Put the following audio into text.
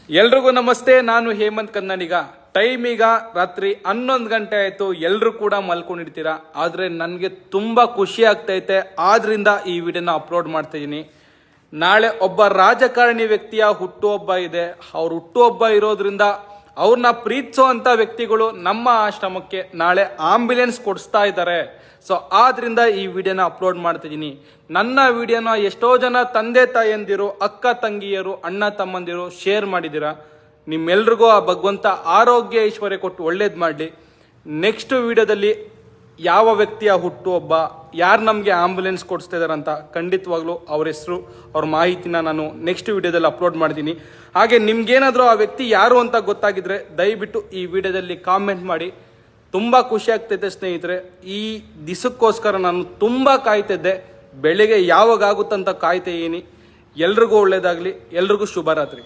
ಎಲ್ರಿಗೂ ನಮಸ್ತೆ. ನಾನು ಹೇಮಂತ್ ಕನ್ನಡಿಗ. ಟೈಮ್ ಈಗ ರಾತ್ರಿ 11 ಗಂಟೆ ಆಯ್ತು. ಎಲ್ರು ಕೂಡ ಮಲ್ಕೊಂಡಿರ್ತೀರಾ. ಆದ್ರೆ ನನಗೆ ತುಂಬಾ ಖುಷಿ ಆಗ್ತೈತೆ, ಆದ್ರಿಂದ ಈ ವಿಡಿಯೋನ ಅಪ್ಲೋಡ್ ಮಾಡ್ತಾ ಇದೀನಿ. ನಾಳೆ ಒಬ್ಬ ರಾಜಕಾರಣಿ ವ್ಯಕ್ತಿಯ ಹುಟ್ಟುಹಬ್ಬ ಇದೆ. ಅವ್ರ ಹುಟ್ಟುಹಬ್ಬ ಇರೋದ್ರಿಂದ ಅವ್ರನ್ನ ಪ್ರೀತಿಸೋ ಅಂತ ವ್ಯಕ್ತಿಗಳು ನಮ್ಮ ಆಶ್ರಮಕ್ಕೆ ನಾಳೆ ಆಂಬ್ಯುಲೆನ್ಸ್ ಕೊಡಿಸ್ತಾ ಇದ್ದಾರೆ. ಸೊ ಆದ್ರಿಂದ ಈ ವಿಡಿಯೋನ ಅಪ್ಲೋಡ್ ಮಾಡ್ತಿದ್ದೀನಿ. ನನ್ನ ವಿಡಿಯೋನ ಎಷ್ಟೋ ಜನ ತಂದೆ ತಾಯಂದಿರು, ಅಕ್ಕ ತಂಗಿಯರು, ಅಣ್ಣ ತಮ್ಮಂದಿರು ಶೇರ್ ಮಾಡಿದ್ದೀರಾ. ನಿಮ್ಮೆಲ್ರಿಗೂ ಆ ಭಗವಂತ ಆರೋಗ್ಯ ಐಶ್ವರ್ಯ ಕೊಟ್ಟು ಒಳ್ಳೇದು ಮಾಡಲಿ. ನೆಕ್ಸ್ಟ್ ವಿಡಿಯೋದಲ್ಲಿ ಯಾವ ವ್ಯಕ್ತಿಯ ಹುಟ್ಟುಹಬ್ಬ, ಯಾರು ನಮಗೆ ಆಂಬ್ಯುಲೆನ್ಸ್ ಕೊಡಿಸ್ತಾ ಇದ್ದಾರೆ ಅಂತ ಖಂಡಿತವಾಗ್ಲೂ ಅವ್ರ ಹೆಸರು, ಅವ್ರ ಮಾಹಿತಿನ ನಾನು ನೆಕ್ಸ್ಟ್ ವಿಡಿಯೋದಲ್ಲಿ ಅಪ್ಲೋಡ್ ಮಾಡ್ತೀನಿ. ಹಾಗೆ ನಿಮ್ಗೇನಾದರೂ ಆ ವ್ಯಕ್ತಿ ಯಾರು ಅಂತ ಗೊತ್ತಾಗಿದ್ರೆ ದಯವಿಟ್ಟು ಈ ವಿಡಿಯೋದಲ್ಲಿ ಕಾಮೆಂಟ್ ಮಾಡಿ. ತುಂಬ ಖುಷಿ ಆಗ್ತೈತೆ ಸ್ನೇಹಿತರೆ. ಈ ದಿಸಕ್ಕೋಸ್ಕರ ನಾನು ತುಂಬ ಕಾಯ್ತಿದ್ದೆ. ಬೆಳಿಗ್ಗೆ ಯಾವಾಗ ಆಗುತ್ತಂತ ಕಾಯ್ತಾ ಇದೀನಿ. ಎಲ್ರಿಗೂ ಒಳ್ಳೇದಾಗಲಿ. ಎಲ್ರಿಗೂ ಶುಭರಾತ್ರಿ.